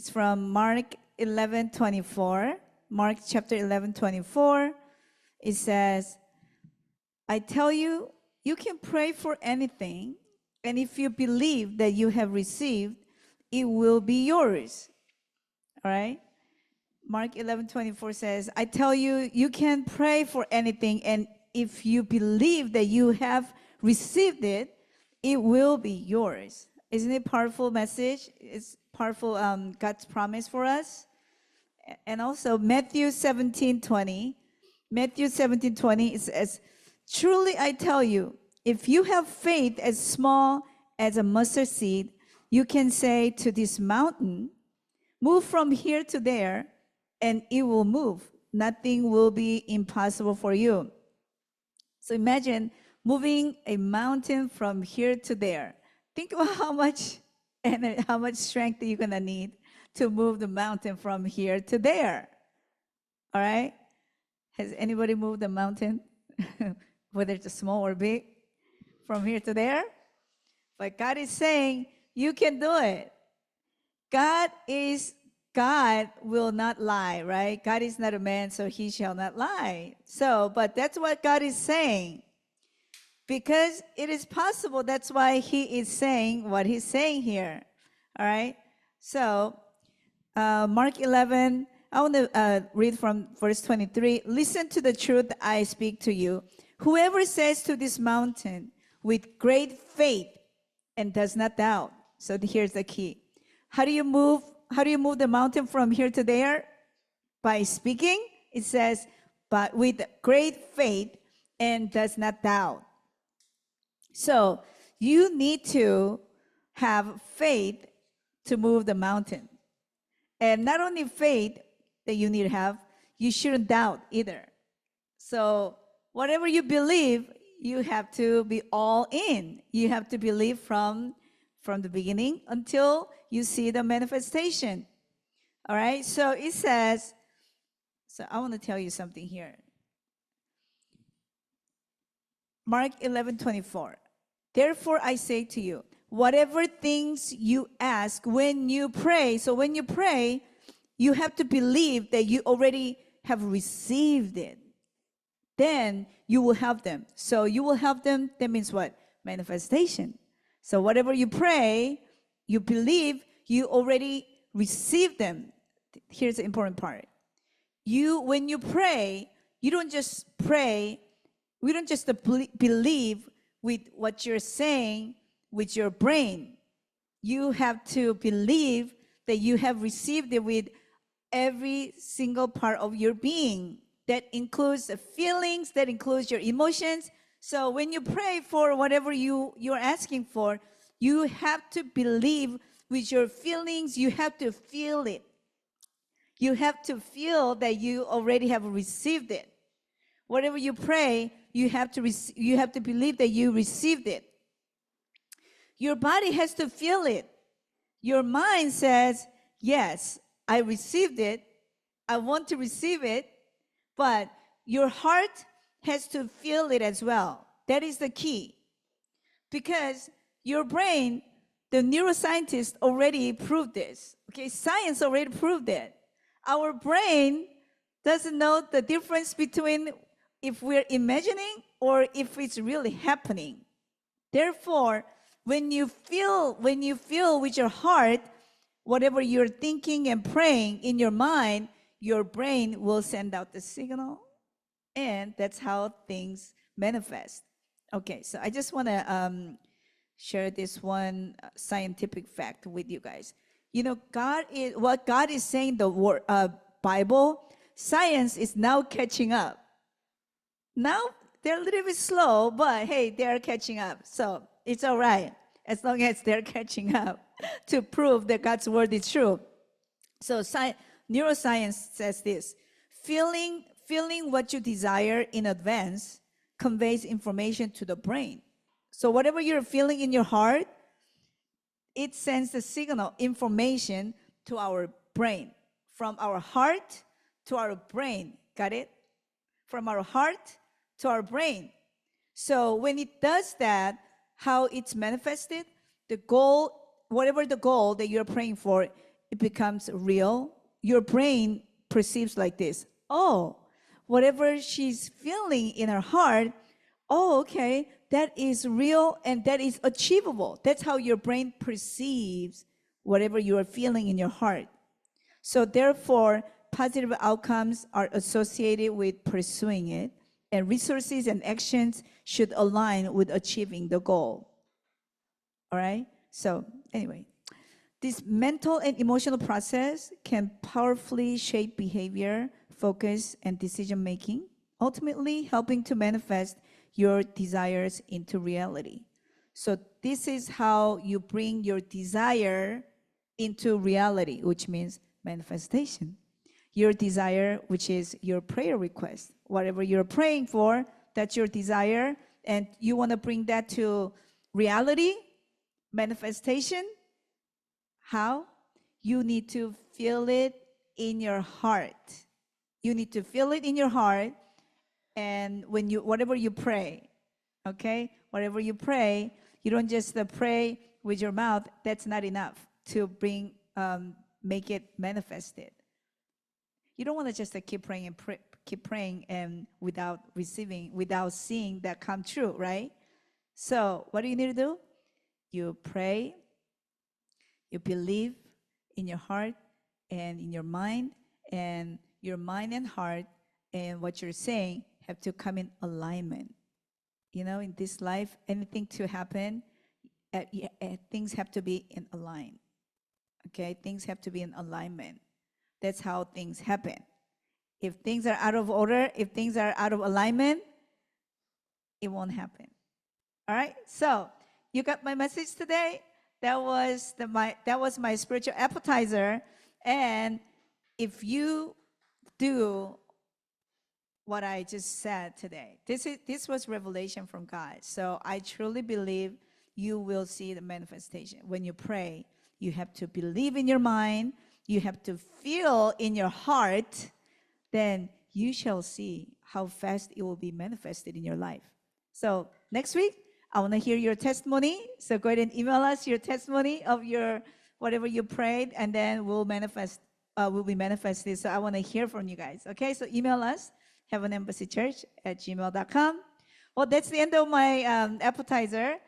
It's from Mark 11:24. Mark chapter 11:24. It says, I tell you, you can pray for anything, and if you believe that you have received, it will be yours. All right? Mark 11:24 says, I tell you, you can pray for anything, and if you believe that you have received it, it will be yours. Isn't it a powerful message? It's powerful God's promise for us. And also Matthew 17:20. Matthew 17:20, it says, truly I tell you, if you have faith as small as a mustard seed, you can say to this mountain, move from here to there, and it will move. Nothing will be impossible for you. So imagine moving a mountain from here to there. Think about how much strength you're gonna need to move the mountain from here to there. All right? Has anybody moved a mountain, whether it's small or big, from here to there? But God is saying, you can do it. God will not lie, right? God is not a man, so he shall not lie. So, but that's what God is saying. Because it is possible, that's why he is saying what he's saying here. All right? So, Mark 11, I want to read from verse 23. Listen to the truth I speak to you. Whoever says to this mountain with great faith and does not doubt. So here's the key. How do you move the mountain from here to there? By speaking. It says, but with great faith and does not doubt. So you need to have faith to move the mountain. And not only faith that you need to have, you shouldn't doubt either. So whatever you believe, you have to be all in. You have to believe from the beginning until you see the manifestation. All right? So it says, so I want to tell you something here. Mark 11:24. Therefore I say to you, whatever things you ask when you pray, so when you pray, you have to believe that you already have received it. Then you will have them. So you will have them, that means what? Manifestation. So whatever you pray, you believe you already received them. Here's the important part. When you pray, you don't just pray, we don't just believe with what you're saying with your brain. You have to believe that you have received it with every single part of your being. That includes the feelings, that includes your emotions. So when you pray for whatever you're asking for, you have to believe with your feelings, you have to feel it. You have to feel that you already have received it. Whatever you pray, you have to believe that you received it. Your body has to feel it. Your mind says, yes, I received it. I want to receive it. But your heart has to feel it as well. That is the key. Because your brain, the neuroscientists already proved this. Okay, science already proved it. Our brain doesn't know the difference between if we're imagining or if it's really happening. Therefore, when you feel with your heart, whatever you're thinking and praying in your mind, your brain will send out the signal, and that's how things manifest. Okay, so I just want to share this one scientific fact with you guys. You know, what God is saying, the word Bible, science is now catching up. Now they're a little bit slow, but hey, they're catching up. So it's all right as long as they're catching up to prove that God's word is true. So neuroscience says this: feeling what you desire in advance conveys information to the brain. So whatever you're feeling in your heart, it sends the signal, information to our brain. From our heart to our brain. Got it? From our heart to our brain. So when it does that, how it's manifested, the goal, whatever the goal that you're praying for, it becomes real. Your brain perceives like this. Oh, whatever she's feeling in her heart, oh, okay, that is real and that is achievable. That's how your brain perceives whatever you are feeling in your heart. So therefore, positive outcomes are associated with pursuing it, and resources and actions should align with achieving the goal. All right? So anyway, this mental and emotional process can powerfully shape behavior, focus, and decision making, ultimately helping to manifest your desires into reality. So this is how you bring your desire into reality, which means manifestation. Your desire, which is your prayer request. Whatever you're praying for, that's your desire, and you want to bring that to reality, manifestation. How? You need to feel it in your heart. You need to feel it in your heart, and when you, whatever you pray, okay? Whatever you pray, you don't just pray with your mouth. That's not enough to bring, make it manifested. You don't want to just keep praying and keep praying and without receiving, without seeing that come true, right? So what do you need to do? You pray, you believe in your heart and in your mind, and your mind and heart and what you're saying have to come in alignment. You know, in this life, anything to happen, things have to be in align. Okay, things have to be in alignment. That's how things happen. If things are out of order, if things are out of alignment, it won't happen. All right. So you got my message today. That was my spiritual appetizer. And if you do what I just said today, this was revelation from God. So I truly believe you will see the manifestation. When you pray, you have to believe in your mind, you have to feel in your heart, then you shall see how fast it will be manifested in your life. So next week, I want to hear your testimony. So go ahead and email us your testimony of your whatever you prayed, and then we'll be manifested. So I want to hear from you guys. Okay, so email us, heavenembassy.church@gmail.com. Well, that's the end of my appetizer.